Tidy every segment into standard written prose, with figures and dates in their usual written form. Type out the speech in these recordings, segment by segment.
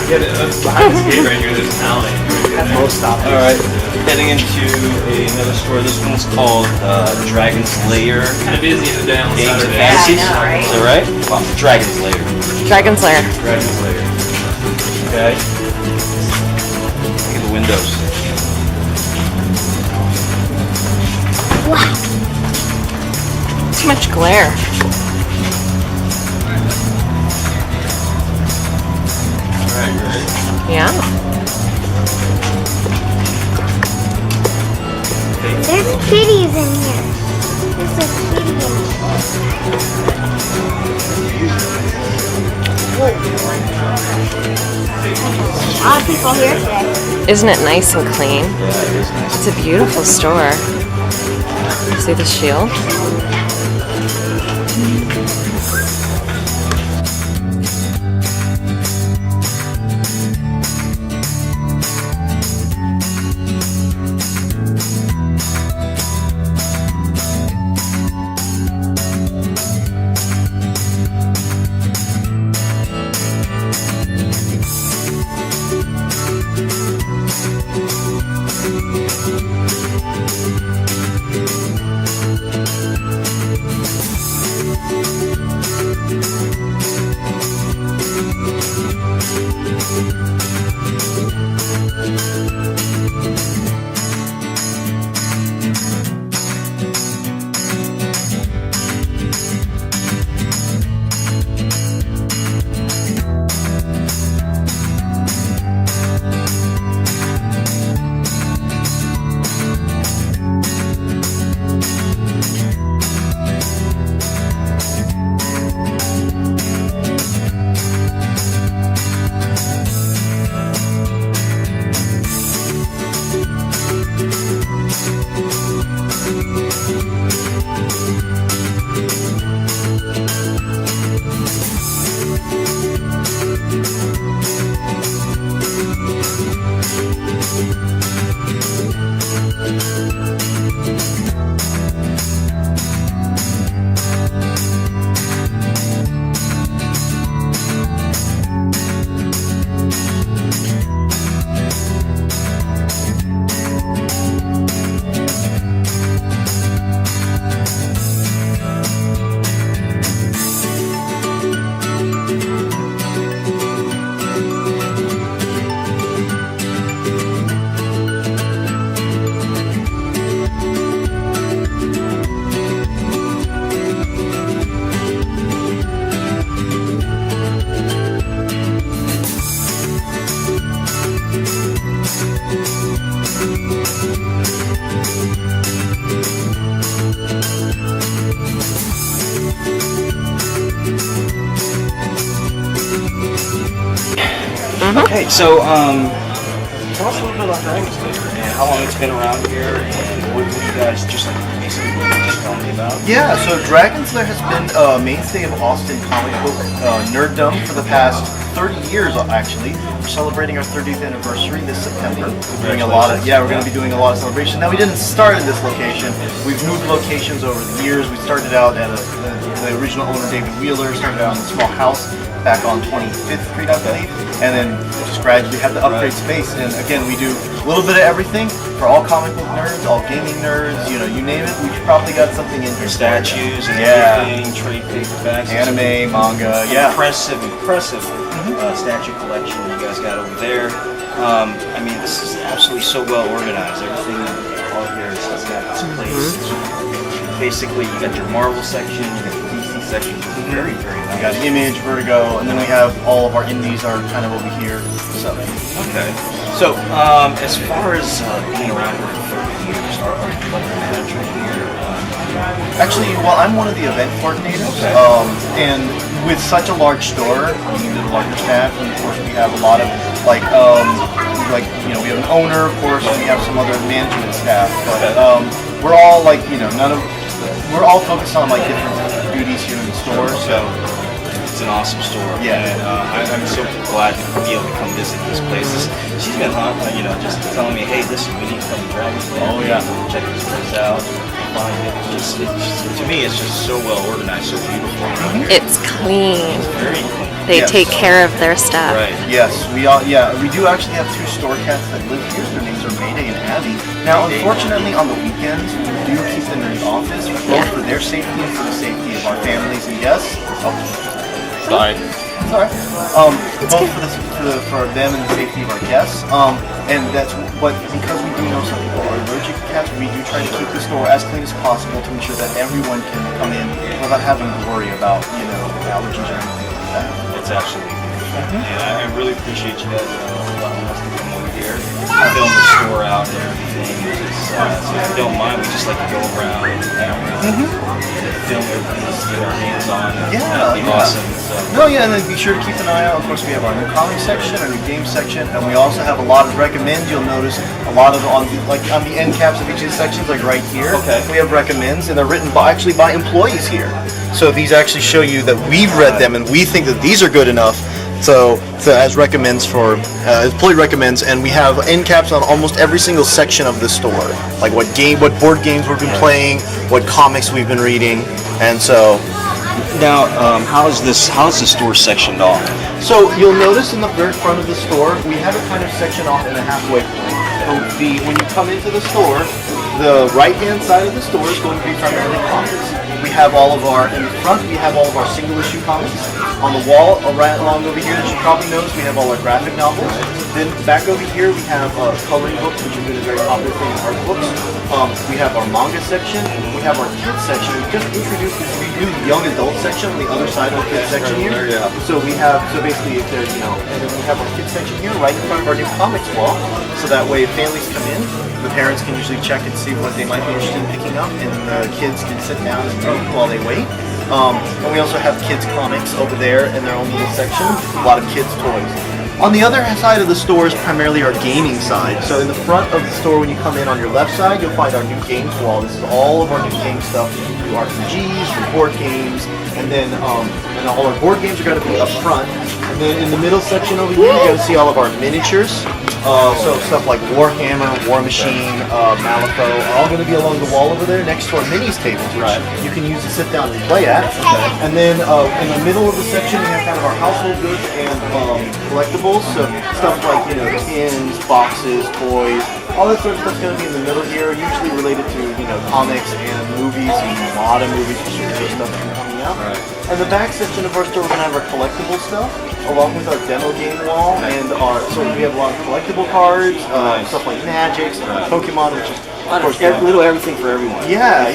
Yeah, behind this gate right here, there's an alley. That's most stop. All right, heading into another store. This one's called Dragon's Lair. Kind of busy today on Games and Saturday. Fantasies. Yeah, I know, right? Is that right? Well, Dragon's Lair. Dragon's Lair. Dragon's Lair. Okay. Look at the windows. Wow. Too much glare. Right. Yeah. There's kitties in here. There's a kitty in here. A lot of people here today. Isn't it nice and clean? Yeah, it is nice. It's a beautiful store. See the shield? Okay, so tell us a little bit about Dragon's Lair and how long it's been around here, and what you guys just like basically what you just telling me about. Yeah, so Dragon's Lair has been a mainstay of Austin comic book nerddom for the past 30 years, actually. We're celebrating our 30th anniversary this September. We're doing we're going to be doing a lot of celebration. Now, we didn't start in this location. We've moved locations over the years. We started out at the original owner, David Wheeler, started out in a small house back on 25th Street, I believe, and then just gradually had to upgrade space. And again, we do a little bit of everything for all comic book nerds, all gaming nerds, you name it. We've probably got something in here. Statues and Yeah. everything, trade paperbacks, Anime, manga, yeah. Impressive statue collection you guys got over there. I mean, this is absolutely so well organized. Everything all here has got its place. Basically, you got your Marvel section, you got the DC section, which is very, very nice. We got Image, Vertigo, and then we have all of our indies are kind of over here. So, okay. So, as far as being around here for 30 years, are you like the manager here? actually, well, I'm one of the event coordinators, and with such a large store, we need a larger staff, and of course we have a lot of we have an owner, of course, and we have some other management staff, but we're all we're all focused on different duties here in the store, so. It's an awesome store. Yeah. And I'm so glad to be able to come visit this place. She's been, just telling me, hey, listen, we need to come to Dragon's Lair. Oh, yeah. Check this place out. Find it. To me, it's just so well organized, so beautiful around here. It's clean. Very clean. They Yes. take care of their stuff. Right. Yes, we do actually have 2 store cats that live here. Their names are Mayday and Abby. Now, unfortunately, on the weekends, we do keep them in the office, both Yeah. for their safety and for the safety of our families and guests. Oh, Sorry. sorry. Both for them and the safety of our guests. And that's what, because we do know some people are allergic to cats, we do try to keep the store as clean as possible to ensure that everyone can come in without having to worry about, allergies or anything like that. It's absolutely beautiful. And I really appreciate you guys allowing us to come over here, film the store out and everything. So if you don't mind, we just like to go around and film everything, just get our hands on. That'd be awesome. So. No, and then be sure to keep an eye out. Of course, we have our new comic section, our new game section, and we also have a lot of recommends. You'll notice a lot of on the end caps of each of the sections, like right here. Okay. We have recommends, and they're written by employees here. So these actually show you that we've read them and we think that these are good enough. So as recommends for employee recommends, and we have end caps on almost every single section of the store, like what board games we've been playing, what comics we've been reading, and so. Now, how's the store sectioned off? So you'll notice in the very front of the store, we have it kind of sectioned off in a halfway point. When you come into the store, the right-hand side of the store is going to be primarily comics. We have in the front, we have all of our single-issue comics. On the wall, along over here, as you probably noticed, we have all our graphic novels. Then back over here, we have coloring books, which have been a very popular thing in art books. We have our manga section. We have our kids section. We just introduced this new young adult section on the other side of the kids section here. So basically, if there's, and then we have our kids section here right in front of our new comics wall. So that way, if families come in, the parents can usually check and see what they might be interested in picking up, and the kids can sit down and read while they wait. And we also have kids comics over there in their own little section. A lot of kids toys. On the other side of the store is primarily our gaming side. So in the front of the store, when you come in on your left side, you'll find our new games wall. This is all of our new game stuff. We do RPGs, we board games, and then and all our board games are going to be up front. And then in the middle section over here, you're going to see all of our miniatures. So stuff like Warhammer, War Machine, Malifaux are all going to be along the wall over there next to our minis tables, which you can use to sit down and play at. And then in the middle of the section, we have kind of our household goods and collectibles. So stuff like, tins, boxes, toys, all that sort of stuff's going to be in the middle here, usually related to, comics and movies, and a lot of movies for superhero stuff coming out. And the back section of our store, we're going to have our collectible stuff, along with our demo game wall, and we have a lot of collectible cards, stuff like Magic, Pokemon, which is, of course, Little everything for everyone. Yeah.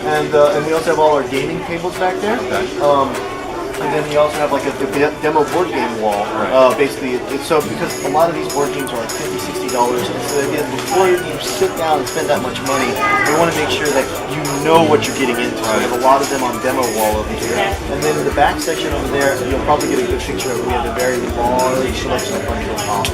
And we also have all our gaming tables back there. And then we also have like a demo board game wall. Basically, because a lot of these board games are like $50, $60, and so again, before you sit down and spend that much money, we want to make sure that you know what you're getting into. We have a lot of them on demo wall over here. And then in the back section over there, you'll probably get a good picture of it. We have a very large selection of funny little comics.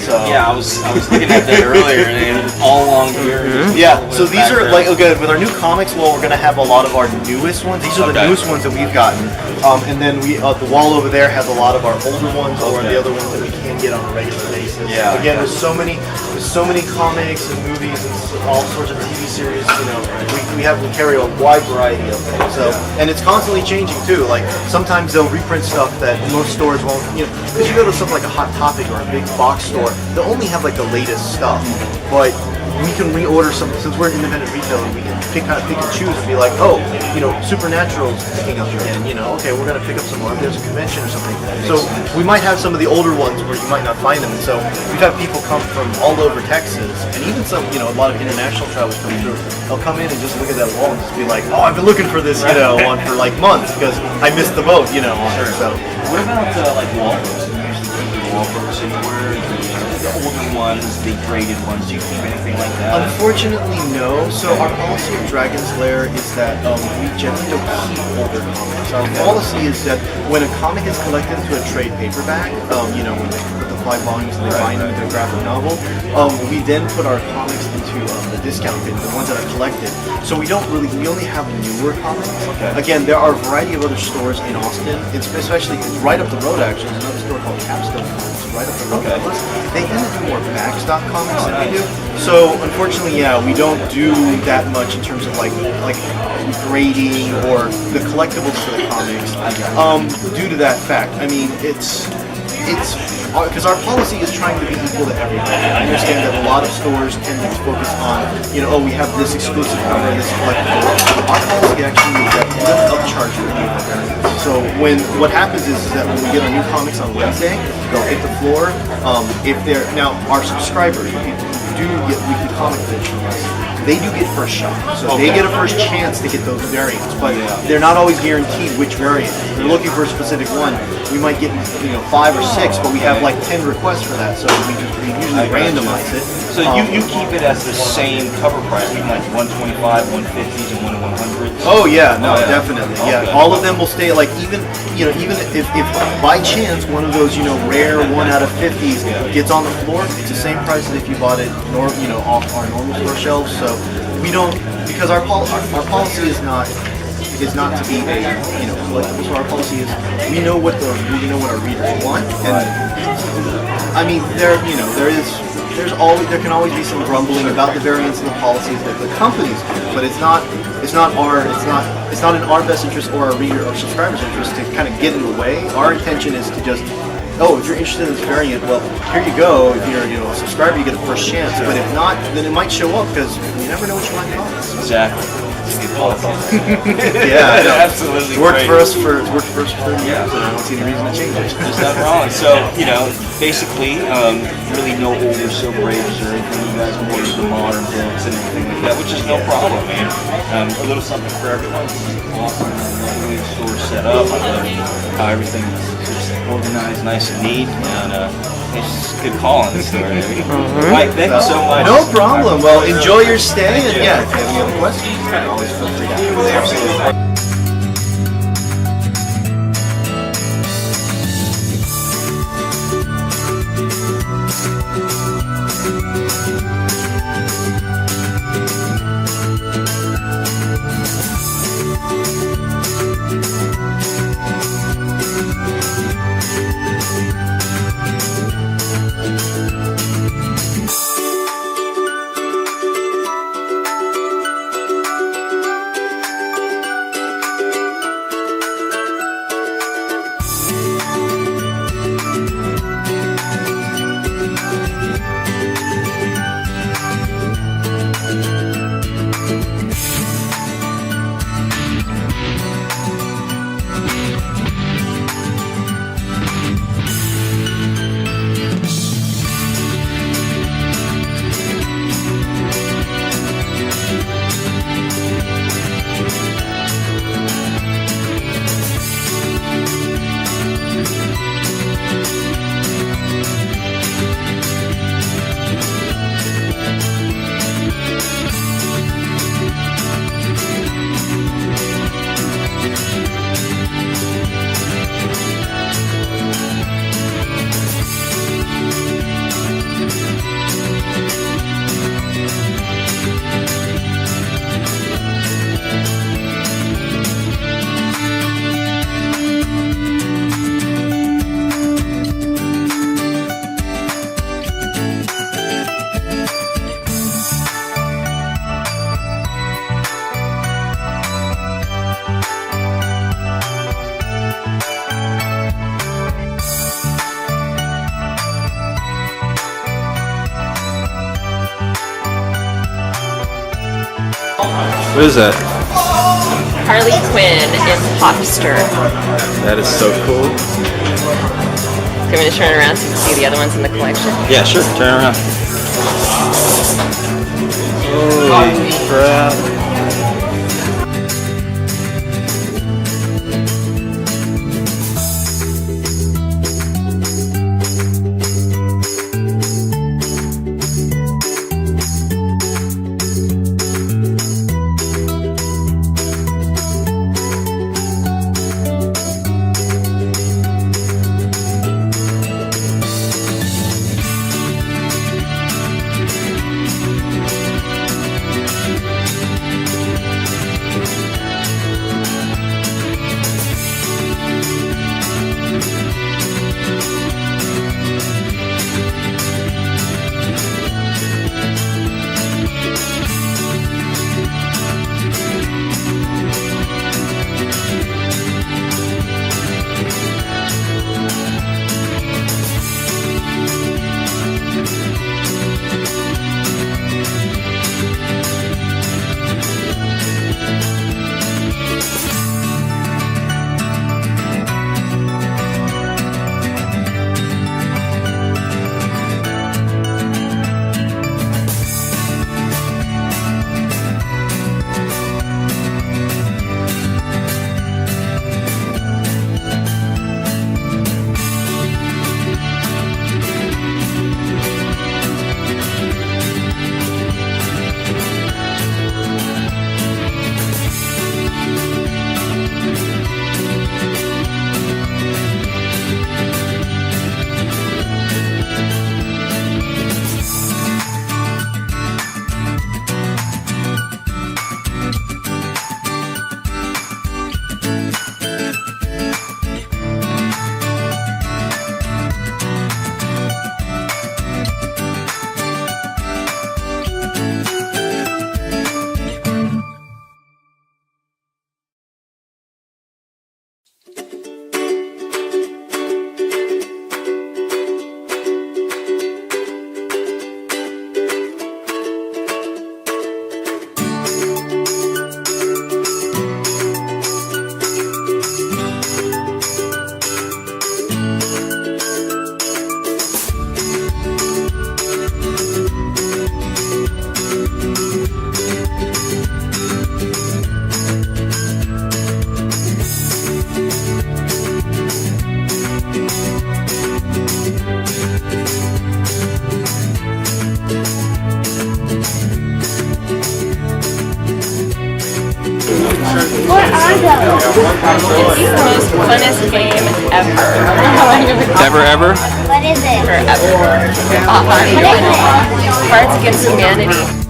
So Yeah, I was looking at that earlier, and all along here. yeah, so these are with our new comics wall, we're gonna have a lot of our newest ones. These are the newest ones that we've gotten. And then the wall over there has a lot of our older ones or the other ones that we can't get on a regular basis. Yeah. Again, there's so many comics and movies and all sorts of TV series. We carry a wide variety of things. So, and it's constantly changing too. Like sometimes they'll reprint stuff that most stores won't. Because you go to something like a Hot Topic or a big box store, they'll only have like the latest stuff. But we can reorder some, since we're an independent retailer, we can pick and choose and be like, Supernatural's picking up again, okay, we're gonna pick up some more if there's a convention or something. So we might have some of the older ones where you might not find them, and so we've had people come from all over Texas, and even some, a lot of international travelers come through. They'll come in and just look at that wall and just be like, I've been looking for this, one for like months because I missed the boat, on her. So What about like wall books? Do you usually keep the wall books anywhere? The older ones, the graded ones, do you keep anything like that? unfortunately, no. So our policy at Dragon's Lair is that we generally don't keep older comics. Our policy is that when a comic is collected into a trade paperback, when they put the buy volumes and they bind them into a graphic novel. We then put our comics into the discount bin, the ones that are collected. So we only have newer comics. Again, there are a variety of other stores in Austin. It's right up the road actually. There's another store called Capstone Comics right up the road. They tend to do more backstock comics than we do. So unfortunately, yeah, we don't do that much in terms of like grading or the collectibles for the comics. Due to that fact, I mean, it's because our policy is trying to be equal to everybody. I understand that a lot of stores tend to focus on, oh, we have this exclusive cover, this collectible. Our policy actually is that we don't upcharge for any of the variants. So what happens is that when we get our new comics on Wednesday, they'll hit the floor. If they're now our subscribers, people who do get weekly comic bits from us, they do get first shot. So they get a first chance to get those variants, but they're not always guaranteed which variant. If they're looking for a specific one, we might get 5 or 6, but we have like 10 requests for that, so we usually randomize it. So you keep it as the same cover price, even like 125, 150s, and 100s? Oh yeah, no, definitely. Yeah, all of them will stay like even if by chance one of those rare 1 out of 50s gets on the floor, it's the same price as if you bought it off our normal store shelves. So we don't, because our policy is not to be collectible. So our policy is we know what our readers want, and I mean there can always be some grumbling about the variants and the policies that the companies, but it's not in our best interest or our reader or subscribers' interest to kind of get in the way. Our intention is to just, if you're interested in this variant, well, here you go. If you're a subscriber, you get a first chance. But if not, then it might show up because you never know what you might find. Exactly. Yeah, I know. Absolutely. It's worked for us for 30 years, and I don't see any reason to change it. There's nothing wrong. So basically, really no older Silver Ages or anything. You guys more into the modern books and everything like that, which is no problem, man. A little something for everyone. Awesome. The way the store's set up, how everything's just organized, nice and neat, and it's good call on the store. Mike, thank you so much. No problem. Well, enjoy your stay, and yeah, if you have any other questions, you can always feel free to ask. Absolutely. What is that? Harley Quinn imposter. That is so cool. Do you want me to turn it around so you can see the other ones in the collection? Yeah, sure. Turn around. Holy crap. Never ever? What is it? Forever. What is it? Cards Against Humanity.